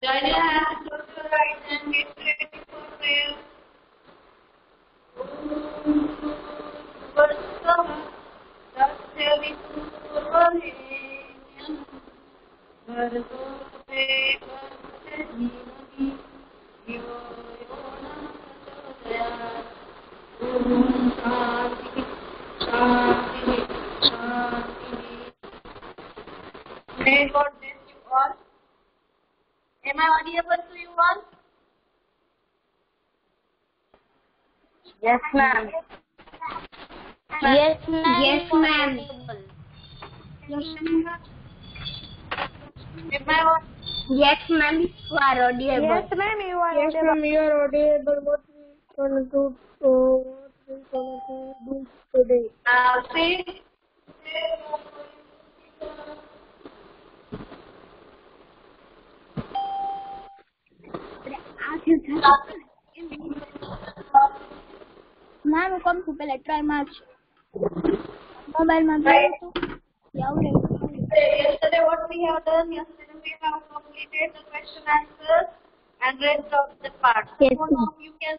Join your hands, close your eyes and get ready for prayer. Varsava Dasya Visuvarenyam Bhargo Devasya Dhimani Yo Yo Namah Prachodayat. Om Shanti Shanti Shanti. May God bless you all. Am I audible to you all? Yes, ma'am. Yes, ma'am. Yes, ma'am. Am I audible? Yes, ma'am. You are audible. Yes, ma'am. You are Yes, audible. ma'am. You are audible. What we gonna do today? See? Ma'am, come to try match. Mobile match. Right. Yeah, Yesterday what we have done, yesterday we have completed the question answers and rest of the part. Yes, Some ma'am. of you can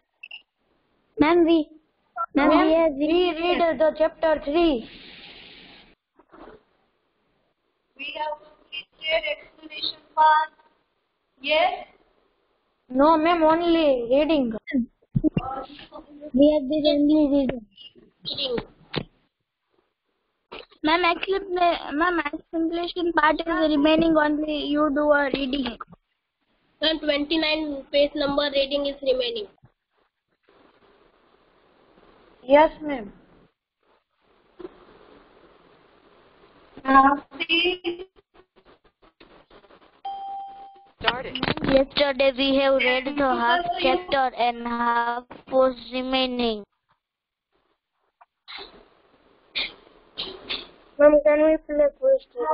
Ma'am, we read the chapter 3. we have completed explanation part. Yes? No, ma'am. Only reading. We have this only reading. Ma'am, explanation part is remaining only. You do a reading. And 29 page number reading is remaining. Yes, ma'am. Now see. Yesterday we have read the half chapter and half was remaining. Ma'am, can we play question?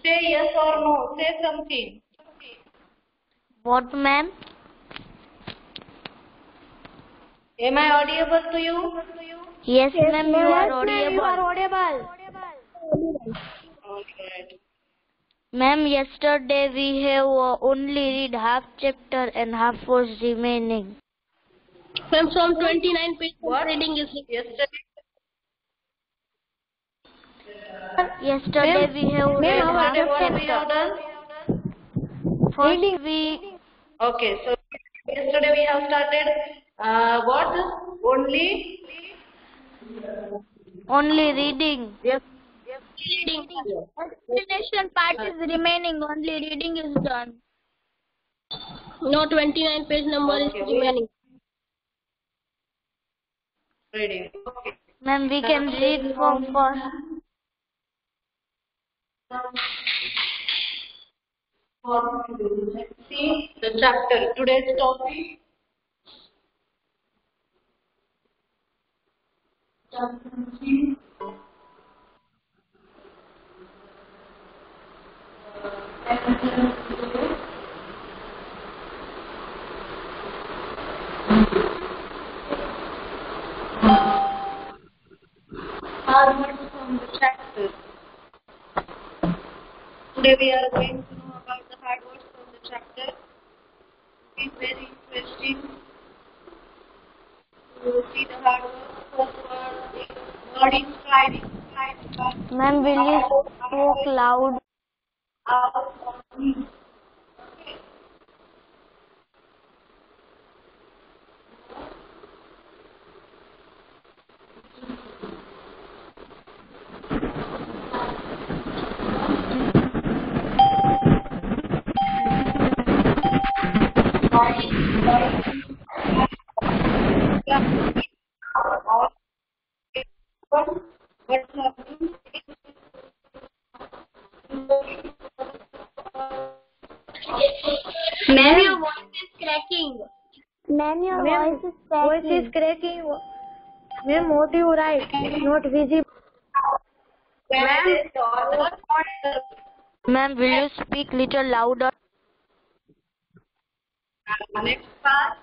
Say yes or no. Say something. What, ma'am? Am I audible to you? Yes, ma'am, you are audible. You are audible. Okay. Ma'am, yesterday we have only read half chapter and half was remaining. Ma'am, from 29 page What? reading is Yesterday. Yesterday we have read half Yesterday what we chapter. have done? First we Okay, so yesterday we have started what? only reading. Yes. Reading. Explanation part is remaining. Only reading is done. no 29 page number is Okay, remaining. Reading. Okay. Ma'am, we can read from first. Let's see the chapter. Today's topic. Chapter 3. Hard words from the chapter. Today we are going to know about the hard words from the chapter. It's very interesting to see the hard words. First word is sliding. Ma'am, will you speak loud? What's happening? Ma'am, your voice is cracking. Ma'am, your voice is Voice is cracking. Ma'am, what do you write? It's not visible. Ma'am, will you speak little louder? Next part.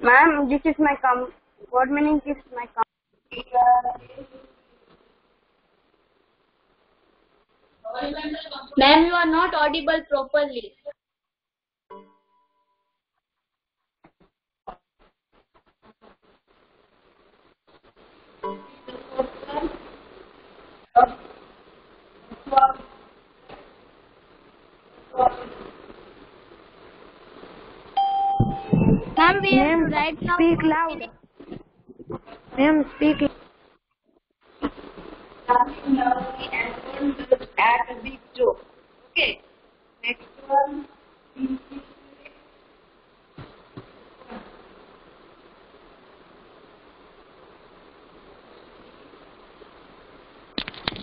Ma'am, this is my what meaning is my Ma'am, you are not audible properly. Ma'am, we have Ma'am, to write now. speak loud. Ma'am, speak loud. Laughing loudly and don't just add a big joke. Okay. Next one.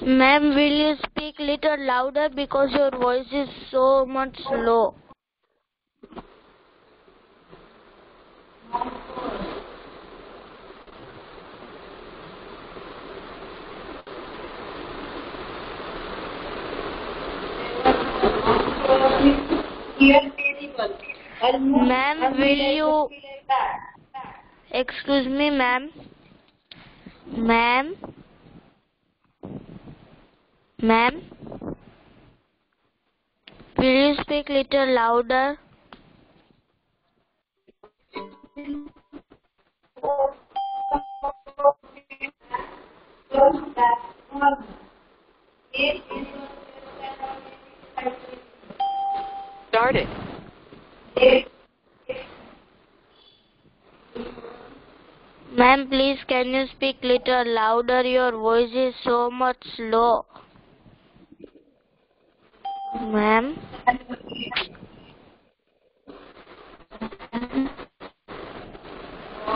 Ma'am, will you speak little louder because your voice is so much low? Here terrible. Ma'am, will you... Excuse me, ma'am. Ma'am? Ma'am? Will you speak little louder? Started. Ma'am, please can you speak little louder? Your voice is so much low. Ma'am?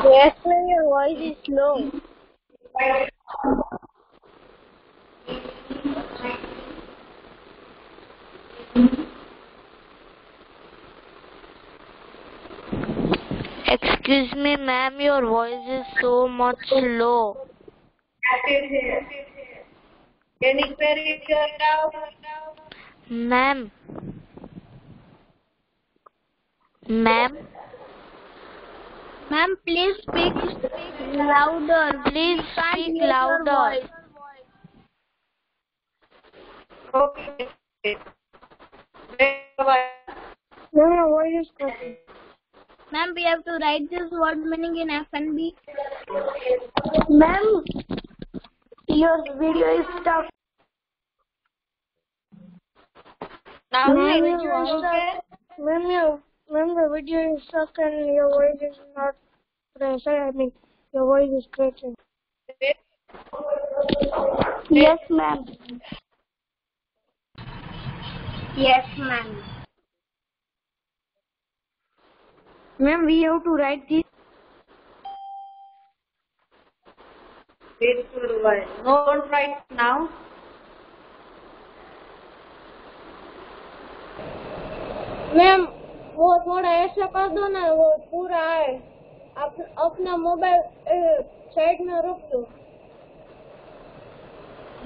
Yes, ma'am, your voice is low. Excuse me, ma'am, your voice is so much low. Can you query your doubt? Ma'am? Ma'am? Ma'am, please speak louder. Please Can't speak hear your louder. voice. Okay. Ma'am, your voice is cracking. Ma'am, we have to write this word meaning in FNB. Ma'am, your video is stuck. Now Ma'am, your your video is okay? Ma'am, the video is stuck and your voice is not present. I mean, your voice is cracking. Yes, ma'am. Yes, ma'am. Ma'am, we have to write this. Wait for a while. No, don't write now. Ma'am वो थोड़ा ऐसा कर दो ना, वो पूरा है, अपना मोबाइल साइड में रख दो,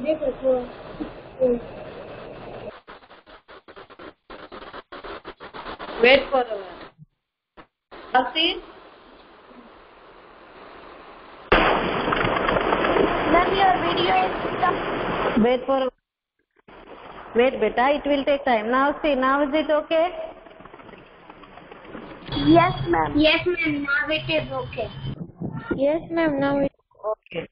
देखो थोड़ा। Wait for a while. Asif? Ma'am, your video is stuck. Wait, beta. It will take time. Now see. Now is it okay? Yes, ma'am. Yes, ma'am. Now it is okay. Yes, ma'am. Now it. Okay.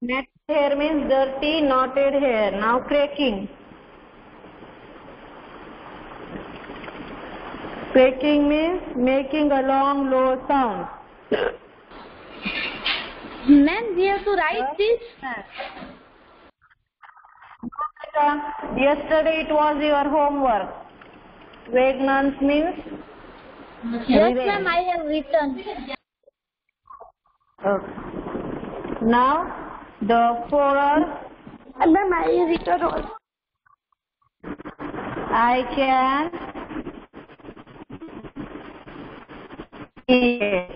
Next hair means dirty, knotted hair. Now cracking. Cracking means making a long, low sound. Ma'am, we have to write this. Yesterday it was your homework. Vagrants means? Yes, ma'am. I have written. Okay. Now the forer. Ma'am, I written also. I can hear.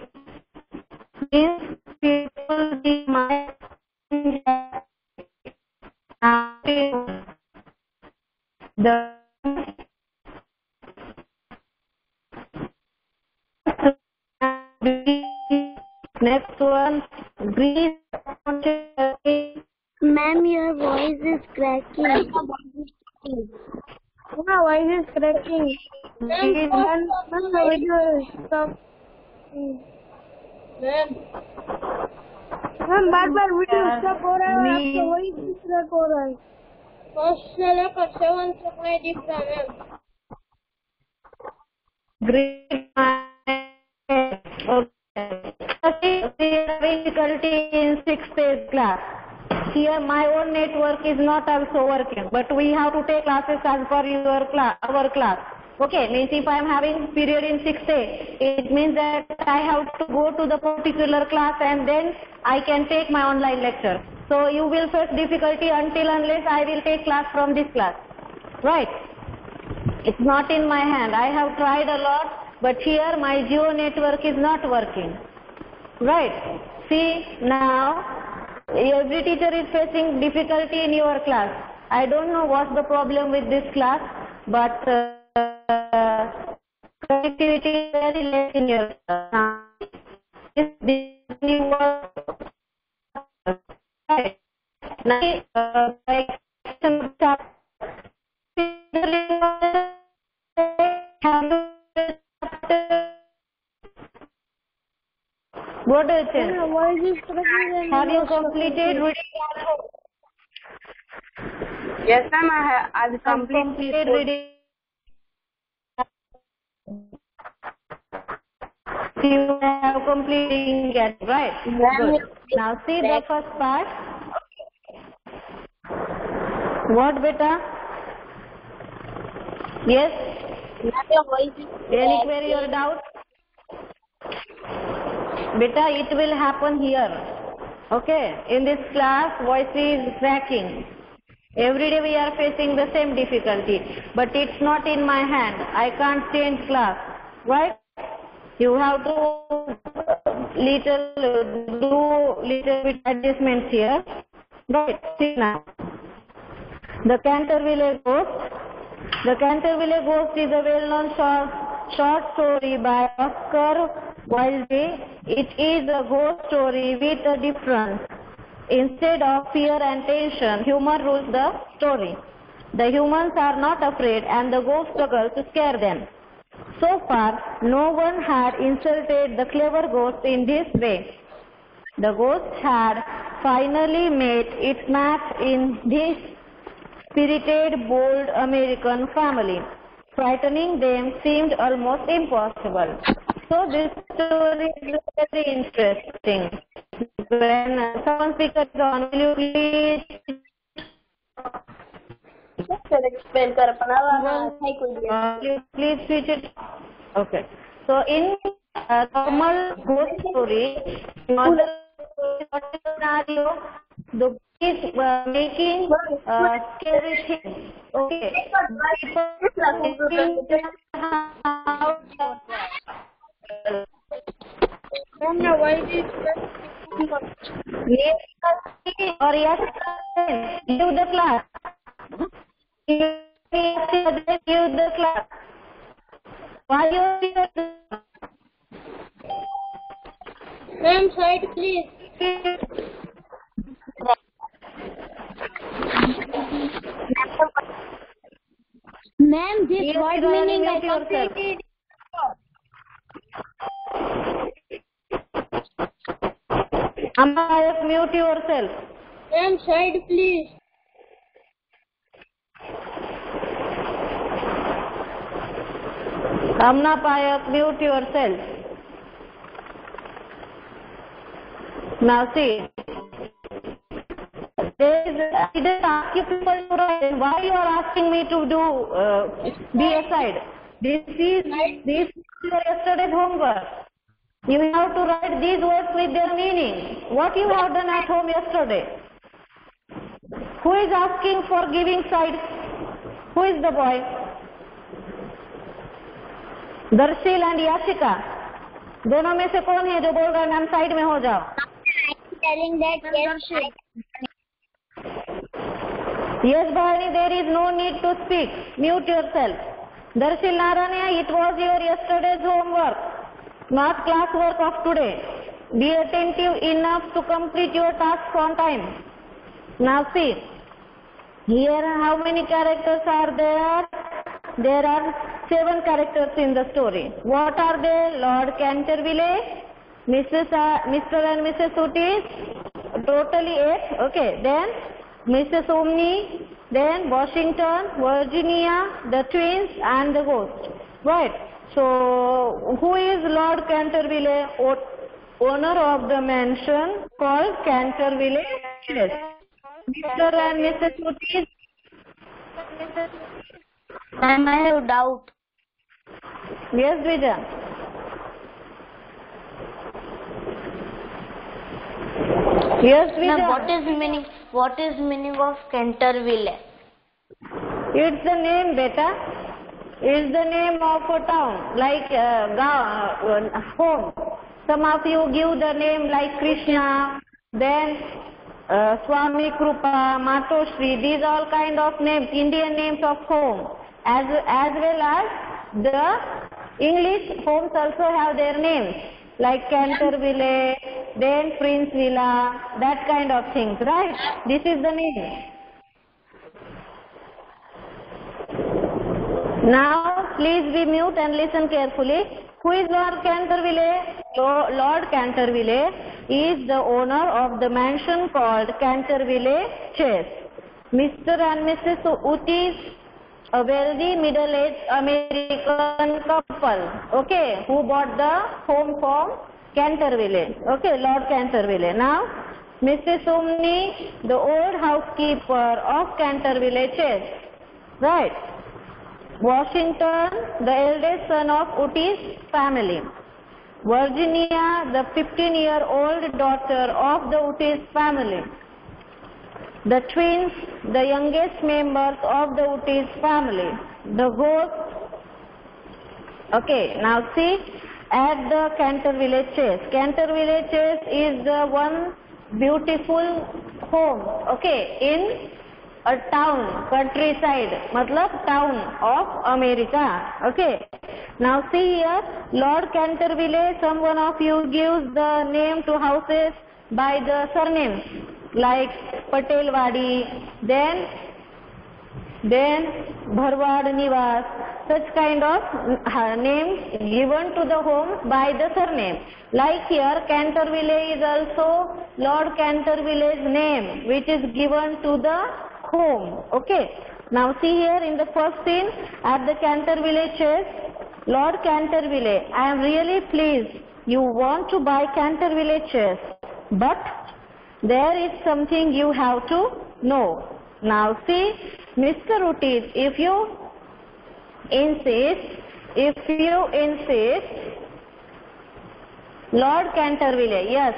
Means people in my the next one, grease. Ma'am, your voice is cracking. My voice is cracking. Ma'am, the video is stuck. Ma'am bar video stop हो रहा है और आपका वही दूसरा हो रहा है। फर्स्ट से लेकर 7 तक नहीं दिख रहा ma'am. Great. Okay. Difficulty in 6th phase class. Here my own network is not also working, but we have to take classes as per your class, our class. Okay, means if I am having period in 6th day, it means that I have to go to the particular class and then I can take my online lecture. So you will face difficulty until unless I will take class from this class. Right? It's not in my hand. I have tried a lot, but here my Jio network is not working. Right? See, now every teacher is facing difficulty in your class. I don't know what's the problem with this class, but connectivity is very less in your class. What do you think? Have you completed reading at home? Yes ma'am, I've Completed reading. You have completed it, right? Good. Now see the first part. What, beta? Yes? Any query or doubt? Beta, it will happen here. Okay? In this class, voice is cracking. Every day we are facing the same difficulty. But it's not in my hand. I can't change class. Right? You have to do little bit adjustments here. Right? See now. The Canterville Ghost. The Canterville Ghost is a well-known short story by Oscar Wilde. It is a ghost story with a difference. Instead of fear and tension, humor rules the story. The humans are not afraid and the ghost struggles to scare them. So far, no one had insulted the clever ghost in this way. The ghost had finally made its match in this spirited, bold American family. Frightening them seemed almost impossible. So this story is very interesting. When someone speaks on, will you please explain please switch it? Okay. So in normal ghost story, normal scenario, the is making scary things. Okay. Or yes, leave the class. Leave the class. Why you here? Ma'am, side please. Ma'am, this word meaning I completed. Amma, mute yourself. Ma'am, side please. Amna Payak, mute yourself. Now see, I didn't ask you people to write. Why you are asking me to do be aside? This is yesterday's homework. You have to write these words with their meaning. What you have done at home yesterday? Who is asking for giving side? Who is the boy? Darsheel and Yashika दोनों में से कौन है जो बोल रहा है ma'am side में हो जाओ? Yes, Bhavani, there is no need to speak. Mute yourself. Darshil Naranya, it was your yesterday's homework, not class work of today. Be attentive enough to complete your tasks on time. Now see, Here how many characters are there? There are 7 characters in the story. What are they? Lord Canterville, Mr. and Mrs. Otis, totally 8. Okay, then Mrs. Omni, then Washington, Virginia, the twins and the ghost. Right. So who is Lord Canterville? Owner of the mansion called Canterville Chase. Mr. and Mrs. Otis. Ma'am, I have doubt. Yes, Vijay. Yes, Vijay. Ma'am, what is meaning of Canterville? It's the name, beta. It's the name of a town, like home. Some of you give the name like Krishna, then Swami Krupa, Matoshri. These all kind of names, Indian names of home, as well as the English homes also have their names, like Canterville, then Prince Villa, that kind of things, right? This is the name. Now, please be mute and listen carefully. Who is Lord Canterville? Lord Canterville is the owner of the mansion called Canterville Chase. Mr. and Mrs. Otis, a wealthy middle-aged American couple, okay, who bought the home from Canterville, okay, Lord Canterville. Now, Mrs. Omni, the old housekeeper of Canterville Chase, right? Washington, the eldest son of Otis family. Virginia, the 15-year-old daughter of the Otis family. The twins, the youngest members of the Otis family. The ghost. Okay, now see at the Canterville Chase. Canterville Chase is the one beautiful home, okay, in a town, countryside, matlab town of America, okay. Now see here, Lord Canterville, some one of you gives the name to houses by the surnames, like Patelwadi, then Bharwad Nivas, such kind of names given to the homes by the surname. Like here, Canterville is also Lord Canterville's name, which is given to the home, okay. Now see here in the first scene at the Canterville Chase, Lord Canterville, I am really pleased you want to buy Canterville Chase, but there is something you have to know. Now see, Mr. Otis, if you insist, Lord Canterville, yes,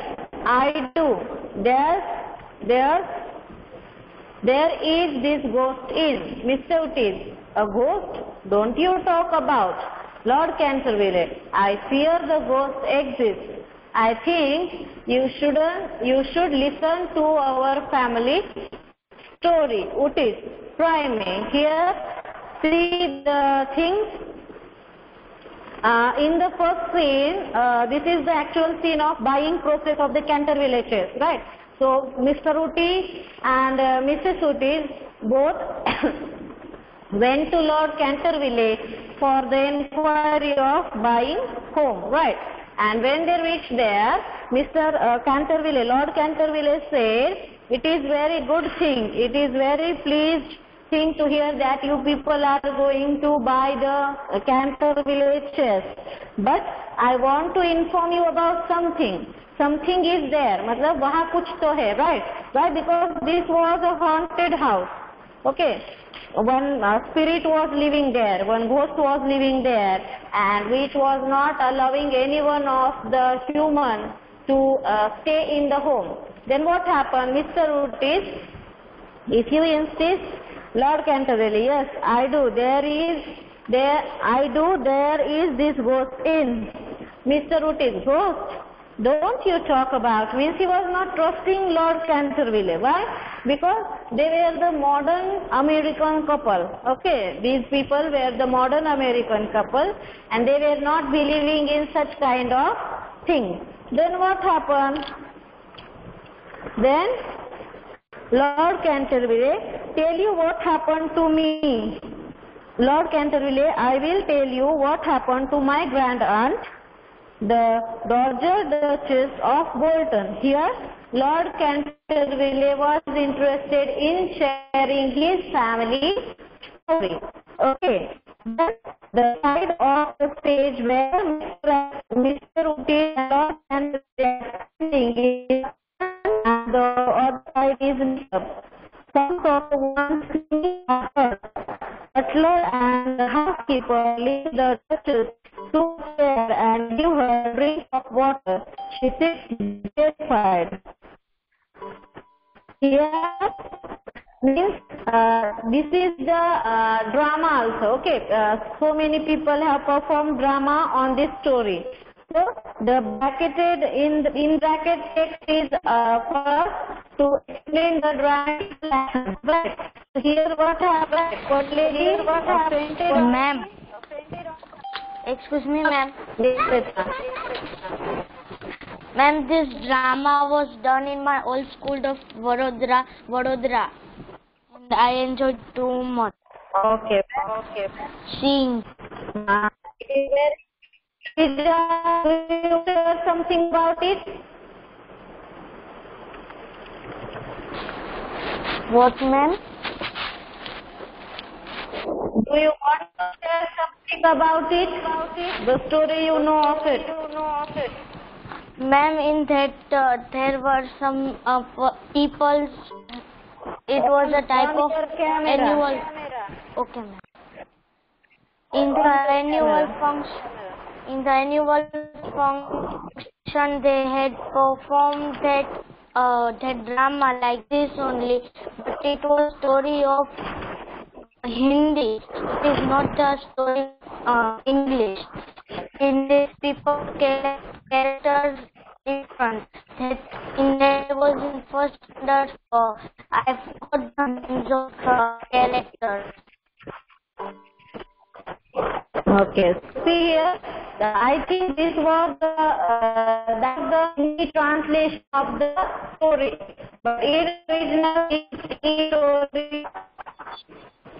I do. There is this ghost is, Mr. Otis, a ghost? Don't you talk about. Lord Canterville, I fear the ghost exists. I think you should listen to our family story. Otis, try me. Here, see the things. In the first scene, this is the actual scene of buying process of the Canterville Chase, right? So, Mr. Otis and Mrs. Otis both went to Lord Canterville for the inquiry of buying home, right? And when they reached there, Mr. Canterville, Lord Canterville said, it is very good thing, it is very pleased thing to hear that you people are going to buy the Canterville Chase. But I want to inform you about something. Something is there, matlab wahan kuch to hai, right? Why? Because this was a haunted house. Okay. One spirit was living there, one ghost was living there, and which was not allowing any one of the human to stay in the home. Then what happened? Mr. Otis, if you insist, Lord Canterville, yes, I do. There is this ghost in. Mr. Otis, ghost? Don't you talk about, means he was not trusting Lord Canterville. Why? Because they were the modern American couple. Okay, these people were the modern American couple and they were not believing in such kind of thing. Then what happened? Then Lord Canterville tell you what happened to me. Lord Canterville, I will tell you what happened to my grand aunt, the Dowager Duchess of Bolton. Here, Lord Canterville was interested in sharing his family story. Okay. The side of the stage where Mr. Uti and Lord Canterville are standing is and the other side is lit up. Some sort of one scene occurs. Butler and the housekeeper leave the Duchess to chair and give her a drink of water. She sits terrified. Here means this is the drama also. Okay, so many people have performed drama on this story. So the bracketed in bracket text is for to explain the dramatic action. Right. Here what happened? What lady? What happened? Ma'am. Excuse me, ma'am. Ma'am, this drama was done in my old school of Vadodara. And I enjoyed too much. Okay. Seeing. Did you hear something about it? What, ma'am? Do you want to share something about it? The story you know of it. Ma'am, in that there were some people. It was a type of annual. Okay, ma'am. In the annual function, they had performed that drama like this only, but it was story of Hindi. It is not the story English. In this, people characters different. That was in first standard. I forgot the names of characters. Okay. See here, I think this was that's the Hindi translation of the story. But in original story,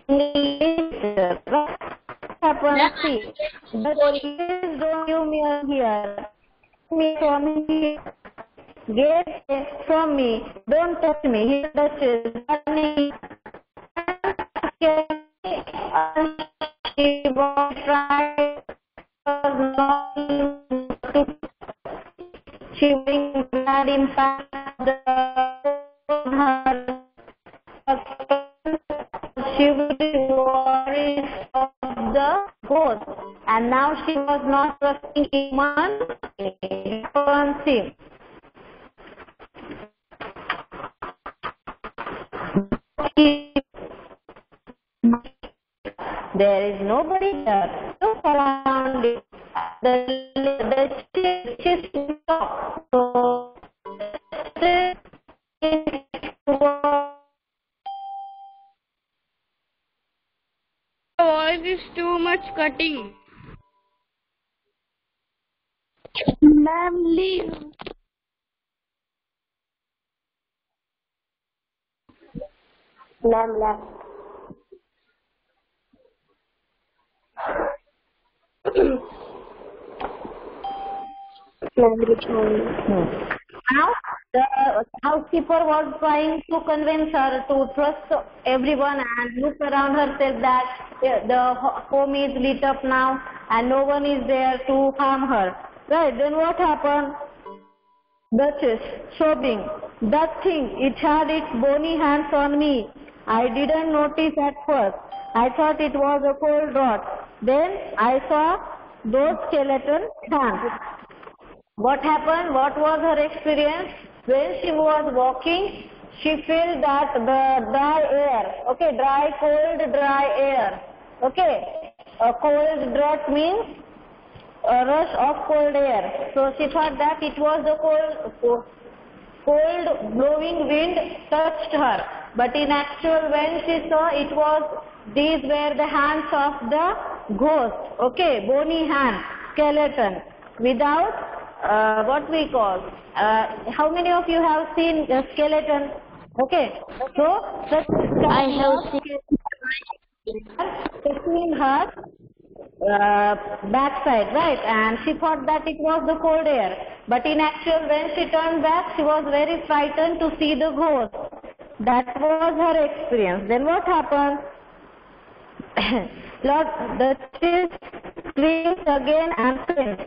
English. What happened? See, but please don't give me here. Me from me. Get from me. Don't touch me. Here touches me. She was trying to she brings bad impact her she would be worried of the ghost, and now she was not trusting human. There is nobody there. Look around it. The chest is up. So Voice is too much cutting. Ma'am, leave. Ma'am left. Now, the housekeeper was trying to convince her to trust everyone and look around herself that the home is lit up now and no one is there to harm her. Right, then what happened? Duchess, sobbing, that thing, it had its bony hands on me. I didn't notice at first. I thought it was a cold draught. Then I saw those skeleton hands. What happened? What was her experience? When she was walking, she felt that the dry air, okay, dry air, okay. A cold draught means a rush of cold air. So she thought that it was the cold blowing wind touched her. But in actual, when she saw, it was, these were the hands of the ghost, okay, bony hand, skeleton, without what we call, how many of you have seen a skeleton? Okay, so the I have child seen. was touching her backside, right? And she thought that it was the cold air. But in actual, when she turned back, she was very frightened to see the ghost. That was her experience. Then what happened? Lord, the child screamed again and screamed.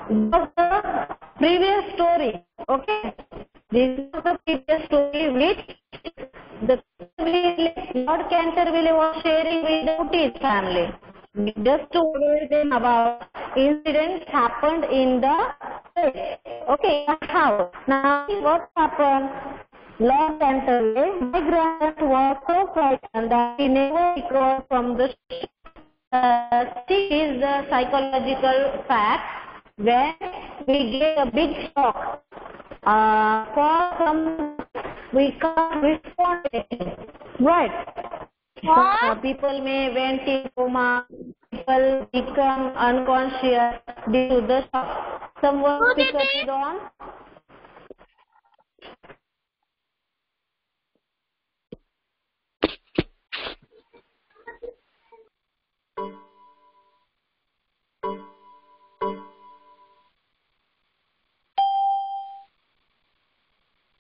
Was the previous story, okay? This is the previous story which the Lord Canterville was sharing with the Otis family. Just to warn them about incidents happened in the place. Okay, house. Now what happened? Lord Canterville, my grandparents was so frightened that he never recovered from the is the psychological fact. When we get a big shock, for some we can't respond to it. Right. People may went in coma, people become unconscious due to the shock. Someone pick up it on.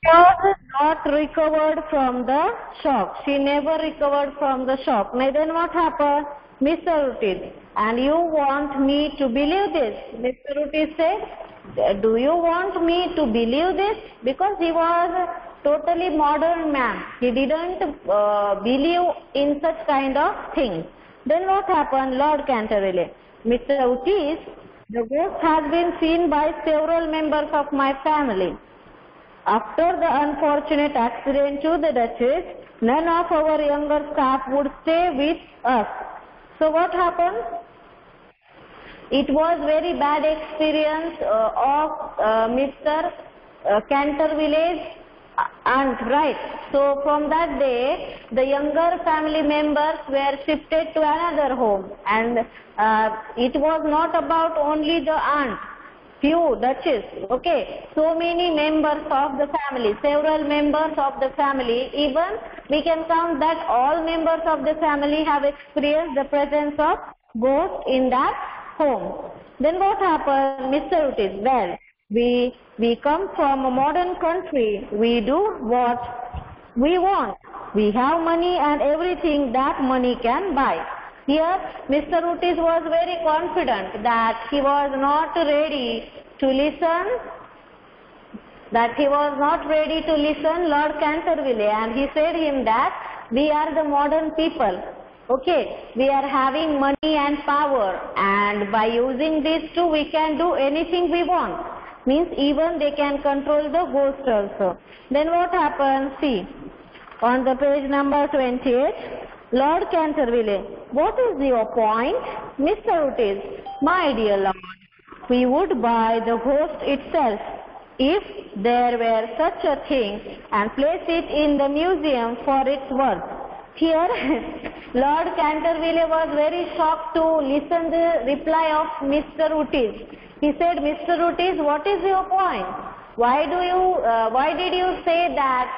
Was not recovered from the shock. She never recovered from the shock. Now then what happened? Mr. Otis, and you want me to believe this? Mr. Otis said, do you want me to believe this? Because he was a totally modern man. He didn't believe in such kind of things. Then what happened? Lord Canterville, Mr. Otis, the ghost has been seen by several members of my family. After the unfortunate accident to the Duchess, none of our younger staff would stay with us. So what happened? It was very bad experience of Mr. Canterville's aunt, right? So from that day, the younger family members were shifted to another home, and it was not about only the aunt. Few Duchess, okay, so many members of the family, several members of the family, even we can count that all members of the family have experienced the presence of ghost in that home. Then what happened, Mr. Otis? Well, we come from a modern country, we do what we want. We have money and everything that money can buy. Here, Mr. Otis was very confident that he was not ready to listen, Lord Canterville, and he said him that we are the modern people, okay, we are having money and power, and by using these two we can do anything we want, means even they can control the ghost also. Then what happens? See, on the page number 28, Lord Canterville, what is your point? Mr. Otis, my dear Lord, we would buy the ghost itself if there were such a thing and place it in the museum for its worth. Here, Lord Canterville was very shocked to listen the reply of Mr. Otis. He said, Mr. Otis, what is your point? Why did you say that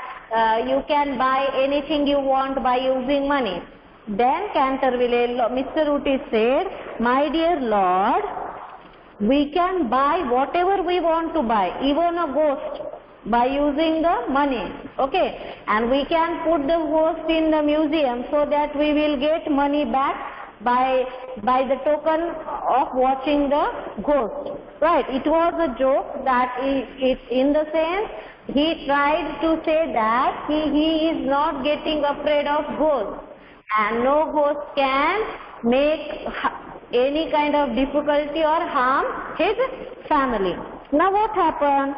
you can buy anything you want by using money? Then Canterville, Mr. Otis said, my dear Lord, we can buy whatever we want to buy, even a ghost, by using the money, okay, and we can put the ghost in the museum so that we will get money back by the token of watching the ghost, right? It was a joke that it's in the sense he tried to say that he is not getting afraid of ghosts, and no ghost can make any kind of difficulty or harm his family. Now what happened?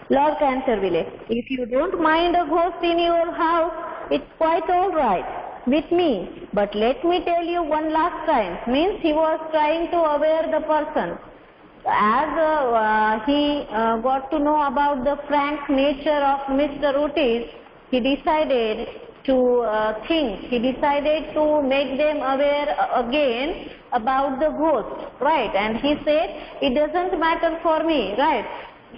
Lord Canterville, if you don't mind a ghost in your house, it's quite alright with me. But let me tell you one last time, means he was trying to aware the person. As he got to know about the frank nature of Mr. Otis, he decided think. He decided to make them aware again about the ghost, right? And he said, it doesn't matter for me, right?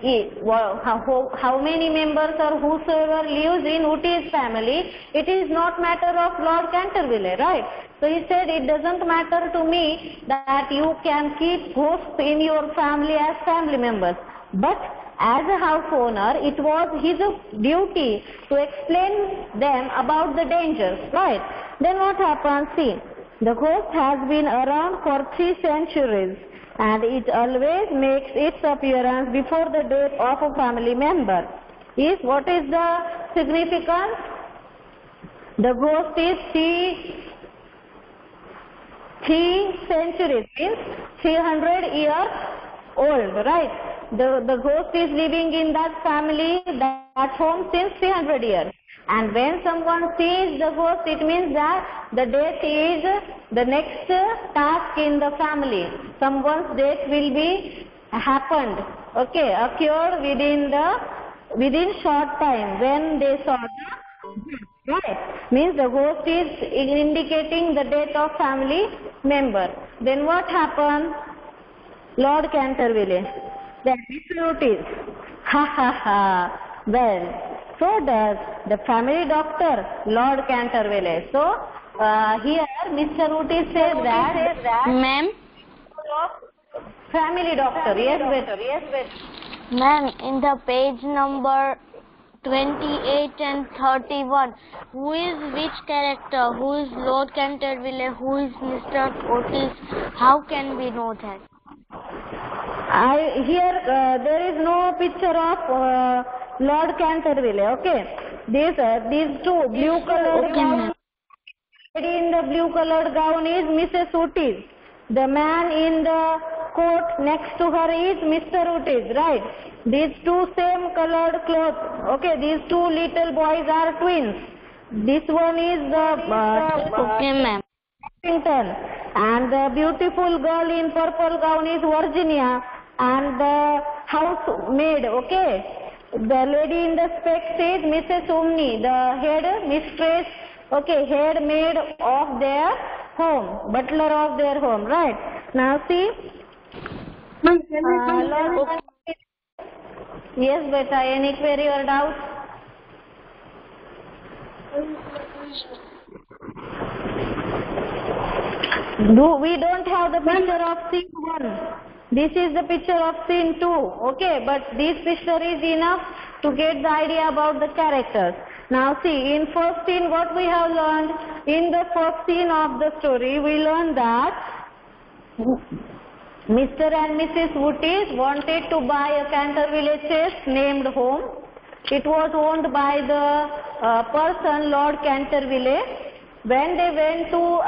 How many members or whosoever lives in Uti's family, it is not matter of Lord Canterville, right? So he said, it doesn't matter to me that you can keep ghosts in your family as family members. But as a house owner, it was his duty to explain them about the dangers, right? Then what happened? See, the ghost has been around for 3 centuries and it always makes its appearance before the death of a family member. What is the significance? The ghost is 3 centuries, means 300 years old, right? The ghost is living in that family, that home since 300 years. And when someone sees the ghost, it means that the death is the next task in the family. Someone's death will be happened, okay, occurred within short time when they saw the right. Means the ghost is indicating the death of family member. Then what happened? Lord Canterville. Then Mr. Otis. Ha ha ha. Well, so does the family doctor, Lord Canterville. So, here Mr. Otis says that, Ma'am? family doctor, yes better. Ma'am, in the page number 28 and 31, who is which character? Who is Lord Canterville? Who is Mr. Otis? How can we know that? Here there is no picture of Lord Canterville, okay. These two blue colored gowns, lady in the blue colored gown is Mrs. Otis. The man in the coat next to her is Mr. Otis, right? These two same colored clothes, okay. These two little boys are twins. This one is the Okay, ma'am. and the beautiful girl in purple gown is Virginia, and the housemaid, okay. The lady in the specs is Mrs. Umni, the head mistress, okay, head maid of their home, butler of their home, right? Now see, yes, beta, any query or doubt? We don't have the picture of scene 1. This is the picture of scene 2, okay, but this picture is enough to get the idea about the characters. Now see, in first scene what we have learned, in the first scene of the story, we learned that Mr. and Mrs. Otis wanted to buy a Canterville chest named home. It was owned by the person, Lord Canterville. When they went to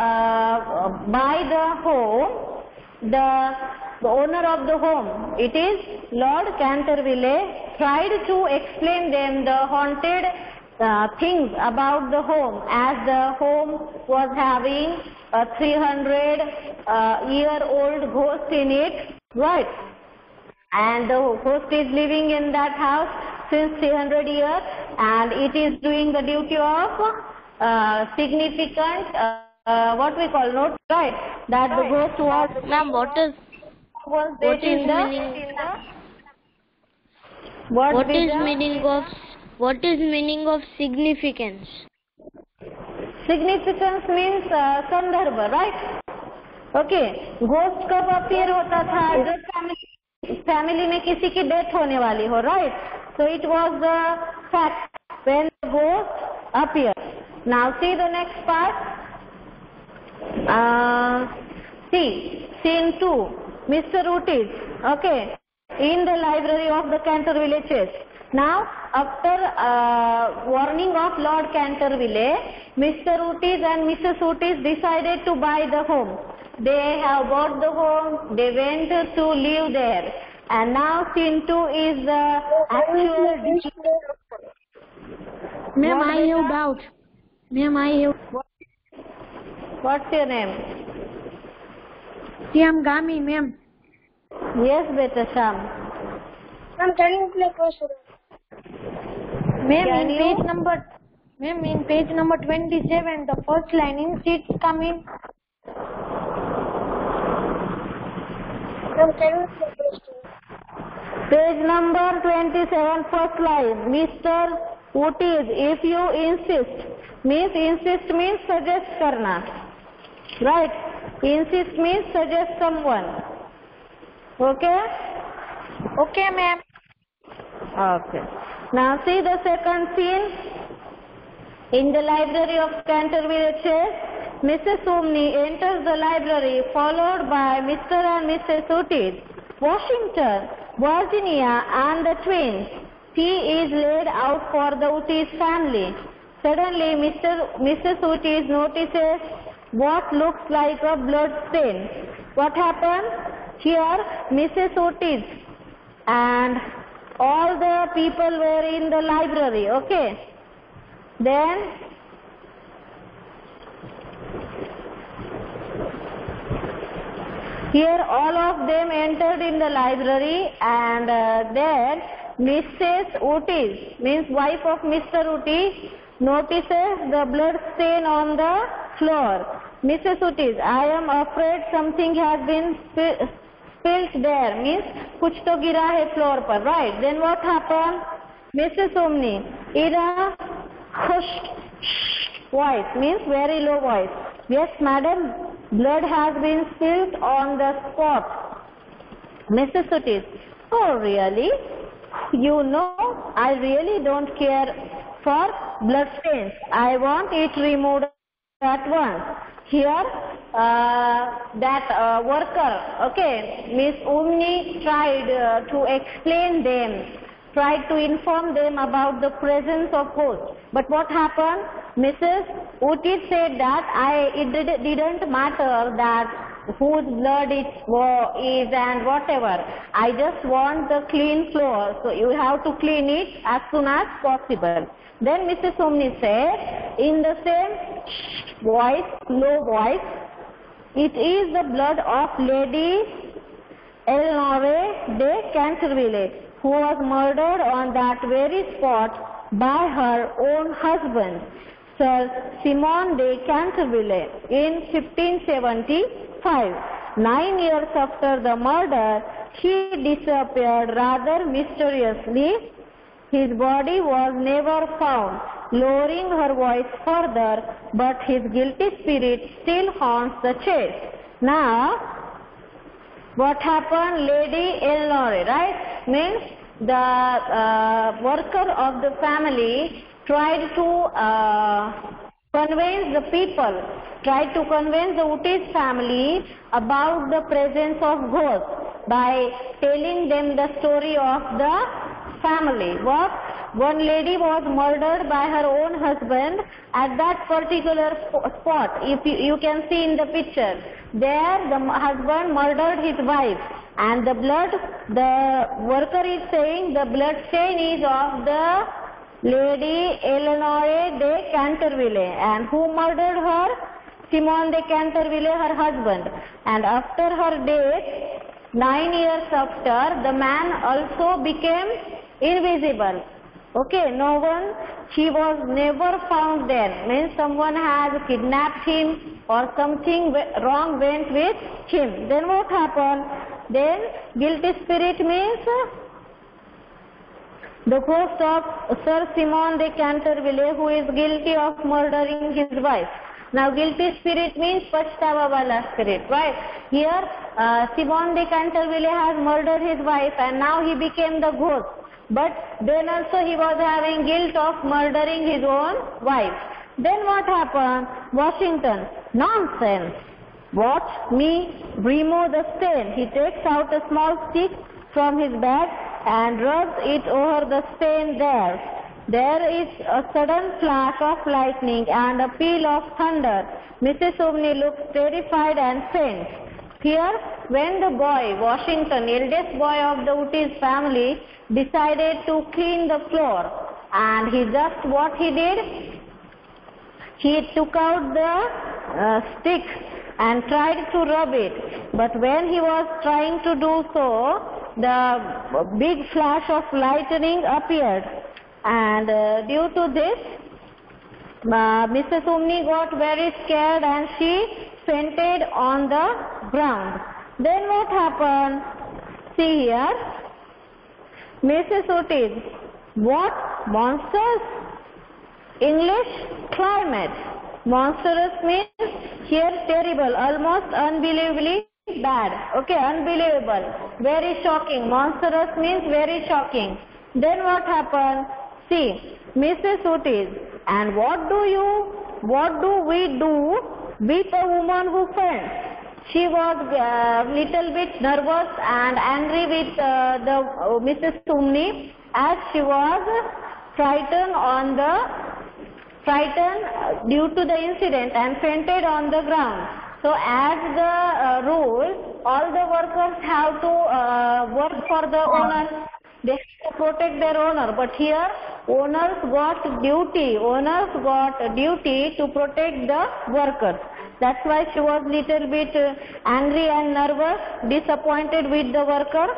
buy the home, the owner of the home, it is Lord Canterville, tried to explain them the haunted things about the home, as the home was having a 300-year-old ghost in it, right? And the ghost is living in that house since 300 years, and it is doing the duty of significant, what we call note, right? That the ghost was. Ma'am, what is meaning of significance? Significance means sandarbha, right? Okay, ghost कब appear होता था? जब family में किसी की death होने वाली हो, right? So it was the fact when the ghost appeared. Now see the next part. See, scene 2, Mr. Otis, okay, in the library of the Canterville chest. Now, after warning of Lord Canterville, Mr. Otis and Mrs. Otis decided to buy the home. They have bought the home, they went to live there. And now scene 2 is the actual... Ma'am, I have doubt. Ma'am, I have... What's your name? Syam Gami, ma'am. Yes, beta Sham. Ma'am, can you play first? Ma'am, in page number Ma'am, in page number 27, the first line in seats coming. Ma'am, can you repeat the question? Page number 27, first line. Mr. Otis, if you insist. Insist means suggest karna. Right? Insist means suggest someone. Okay? Okay, ma'am. Okay. Now see the second scene. In the library of Canterville Chase, Mrs. Umney enters the library followed by Mr. and Mrs. Otis, Washington, Virginia and the twins. Tea is laid out for the Otis family. Suddenly Mrs. Otis notices what looks like a blood stain. What happened? Here Mrs. Otis and all the people were in the library, okay? Then here all of them entered in the library, and then Mrs. Otis, means wife of Mr. Otis, notices the blood stain on the floor. Mrs. Otis, I am afraid something has been spilt there, means kuch to gira hai floor par, right? Then what happened? Mrs. Umney, in a hushed voice, means very low voice. Yes, madam, blood has been spilled on the spot. Mrs. Otis, oh really? You know, I really don't care for blood stains. I want it removed at once. Here, that worker, okay, Miss Umney tried to explain them, tried to inform them about the presence of ghosts. But what happened? Mrs. Otis said that it didn't matter that whose blood it is and whatever. I just want the clean floor, so you have to clean it as soon as possible. Then Mrs. Umney said, in the same voice, low voice, it is the blood of Lady Eleanor de Canterville, who was murdered on that very spot by her own husband, Sir Simon de Canterville, in 1575. 9 years after the murder, he disappeared rather mysteriously. His body was never found. Lowering her voice further, but his guilty spirit still haunts the chase. Now, what happened? Lady Eleanor, right? Means the worker of the family tried to convince the people, tried to convince the Otis family about the presence of ghosts by telling them the story of the family. What? One lady was murdered by her own husband at that particular spot. If you can see in the picture, there the husband murdered his wife, and the blood, the worker is saying the blood stain is of the Lady Eleanor de Canterville. And who murdered her? Simon de Canterville, her husband. And after her death, 9 years after, the man also became invisible. Okay, no one, he was never found there. Means someone has kidnapped him or something wrong went with him. Then what happened? Then guilty spirit means the ghost of Sir Simon de Canterville, who is guilty of murdering his wife. Now guilty spirit means Pachtawa wala spirit, right? Here Simon de Canterville has murdered his wife and now he became the ghost. But then also he was having guilt of murdering his own wife. Then what happened? Washington, nonsense. Watch me remove the stain. He takes out a small stick from his bag and rubs it over the stain there. There is a sudden flash of lightning and a peal of thunder. Mrs. Umney looks terrified and faints. Here, when the boy, Washington, eldest boy of the Otis family, decided to clean the floor, and what he did? He took out the stick and tried to rub it. But when he was trying to do so, the big flash of lightning appeared. And due to this, Mrs. Umni got very scared and she fainted on the ground. Then what happened? See here, Mrs. Otis, what monsters? English, climate. Monstrous means here terrible, almost unbelievably bad. Okay, unbelievable, very shocking. Monstrous means very shocking. Then what happened? See, Mrs. Otis, and what do we do with a woman who faints? She was little bit nervous and angry with Mrs. Umni as she was frightened due to the incident and fainted on the ground. So as the rule, all the workers have to work for the owner. They have to protect their owner. But here, owners got duty to protect the workers. That's why she was little bit angry and nervous, disappointed with the worker.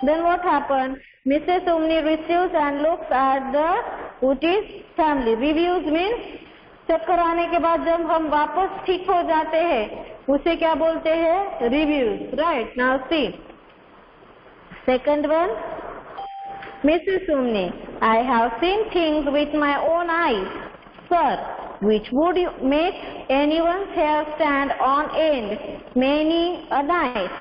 Then what happened? Mrs. Umni receives and looks at the Otis family. Reviews means चक्कर आने के बाद जब हम वापस ठीक हो जाते हैं, उसे क्या बोलते हैं? Reviews, right? Now see, second one, Mrs. Umni, I have seen things with my own eyes, sir, which would make anyone's hair stand on end many a night.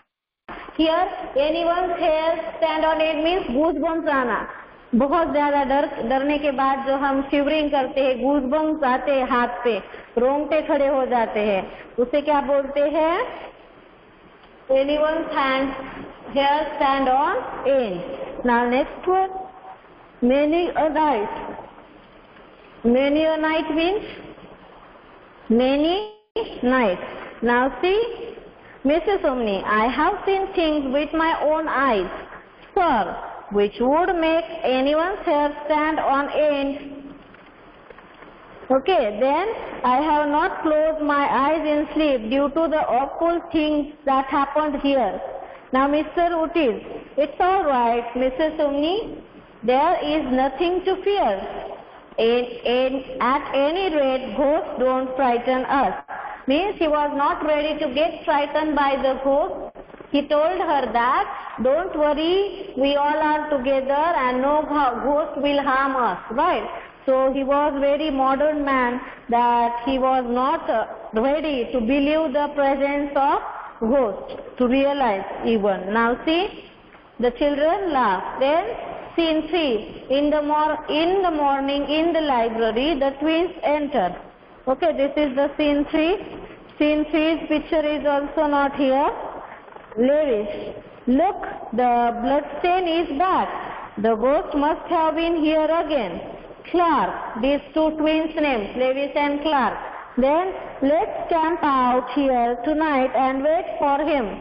Here, anyone's hair stand on end means goosebumps आना. बहुत ज्यादा डरने के बाद जो हम shivering करते हैं, गूजबम्स आते हैं हाथ पे, रोंगटे खड़े हो जाते हैं, उसे क्या बोलते हैं? Anyone's hair stand on end. Now next one, many a night. Many a night means many nights. Now see, Mrs. Umni, I have seen things with my own eyes, sir, which would make anyone's hair stand on end. Okay, then I have not closed my eyes in sleep due to the awful things that happened here. Now Mr. Otis, it's all right, Mrs. Umni, there is nothing to fear. At any rate, ghosts don't frighten us. Means he was not ready to get frightened by the ghost. He told her that, don't worry, we all are together and no ghost will harm us, right? So he was very modern man that he was not ready to believe the presence of ghost, to realize even. Now see, the children laugh. Then scene 3, in the morning in the library, the twins enter. Okay, this is the scene 3. Scene 3's picture is also not here. Lewis, look, the blood stain is back. The ghost must have been here again. Clark, these two twins' names, Lewis and Clark. Then let's camp out here tonight and wait for him.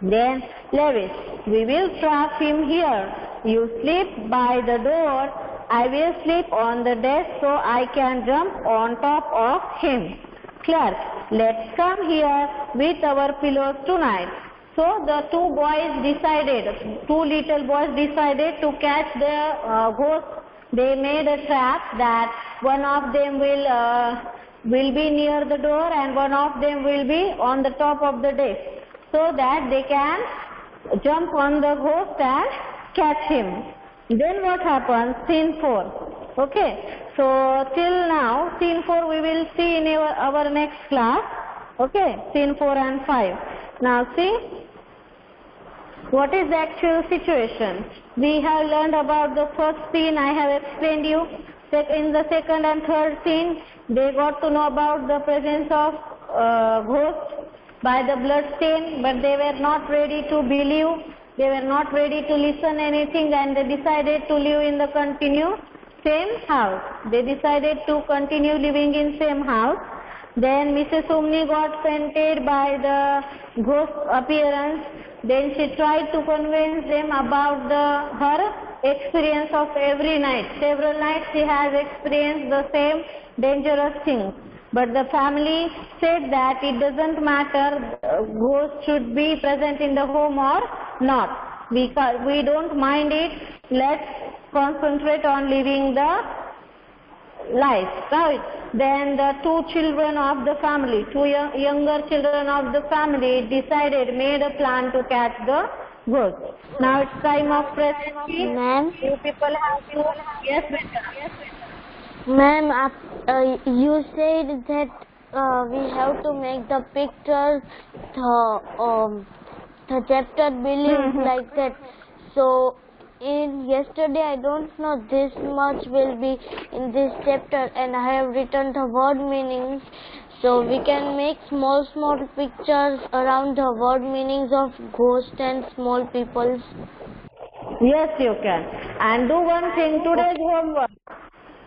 Then Lewis, we will trap him here. You sleep by the door. I will sleep on the desk so I can jump on top of him. Clark, let's come here with our pillows tonight. So the two little boys decided to catch the ghost. They made a trap that one of them will be near the door and one of them will be on the top of the desk, so that they can jump on the ghost and catch him. Then what happens? Scene 4. Okay, so till now, scene 4 we will see in our next class. Okay, scene 4 and 5. Now see, what is the actual situation? We have learned about the first scene, I have explained you. In the second and third scene, they got to know about the presence of ghost by the blood stain, but they were not ready to believe. They were not ready to listen anything, and they decided to live in the same house. They decided to continue living in same house. Then Mrs. Umni got fainted by the ghost appearance. Then she tried to convince them about her experience of every night. Several nights she has experienced the same dangerous things. But the family said that it doesn't matter, ghost should be present in the home or not. We don't mind it. Let's concentrate on living the life, right? Then the two children of the family, younger children of the family made a plan to catch the ghost. Now it's time of present. Ma'am? You people have to, yes, beta. Ma'am, you said that we have to make the picture, the chapter believes like that. So, in yesterday, I don't know this much will be in this chapter, and I have written the word meanings. So we can make small pictures around the word meanings of ghost and small peoples. Yes, you can. And do one thing, today's homework.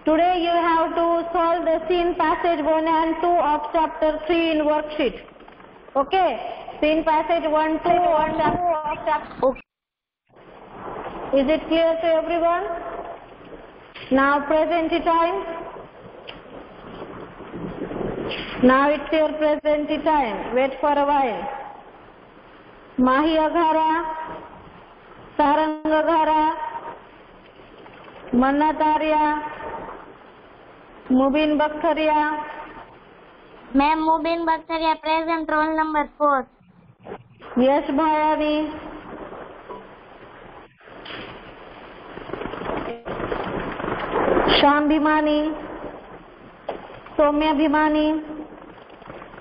Today you have to solve the scene passage 1 and 2 of chapter 3 in worksheet. Okay? Scene passage 1, 2 of chapter. Okay. Is it clear to everyone? Now present time. Now it's your present time. Wait for a while. Mahi Aghara, Sarang Aghara, Mannat Arya, Mubin Bakhtaria. Ma'am, Mubin Bakhtaria present, roll number 4. Yash Bhayani. Sham Bhimani, Soumya Bhimani,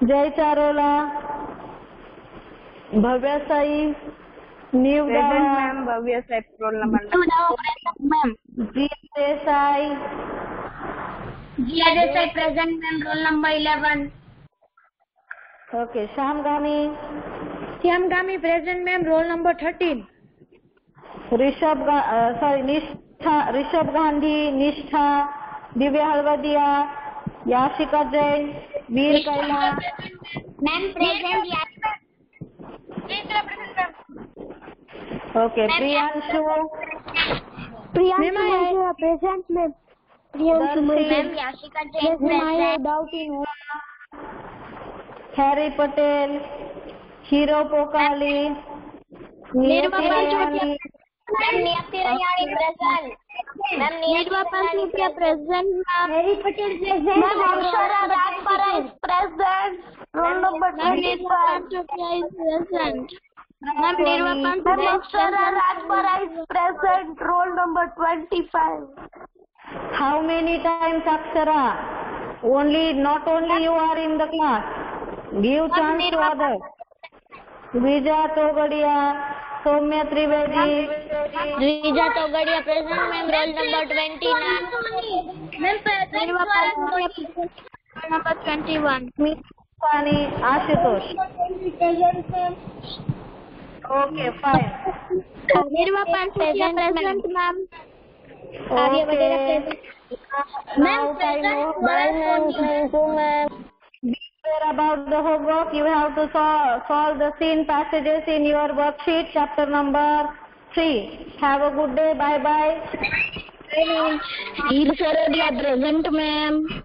Jai Charola, Bhavya Sai, New Dawa, Bhavya Sai, roll number 2. G. Desai, Jia Desai present, ma'am, roll number 11. okay, Shyam Gami, present, ma'am, roll number 13. Rishabh Gandhi, Nishtha, Divya Halwadia, Yashika Jain, Veer Kaila. Ma'am, present, Okay, Priyanshu, Priyanshu present, ma'am. ma'am, Yashika Jain present. Harry Patel, Hero Pokali, Nirva Bayani. Ma'am, Niyati Rayani present. Ma'am, Nirva Panchutya present, ma'am. Harry Patel present. Ma'am, Akshara Rajpara is present. Roll number 25. Nirva Panchutya is present. Ma'am, Nirva Panchutya is present. Roll number 25. How many times Akshara? Not only you are in the class. Give chance to others. Vija Togadia, Soumya Trivedi. Vija Togadia present, ma'am. Roll number 29. Ma'am, Nirva Panchutya present. Roll number 21. Pani Ashutosh. Okay, fine. Nirva Panchutya present, ma'am. Okay. Now time Thank you, ma'am. Beware about the homework. You have to solve the scene passages in your worksheet, chapter number 3. Have a good day. Bye bye. Irsharadia present, ma'am.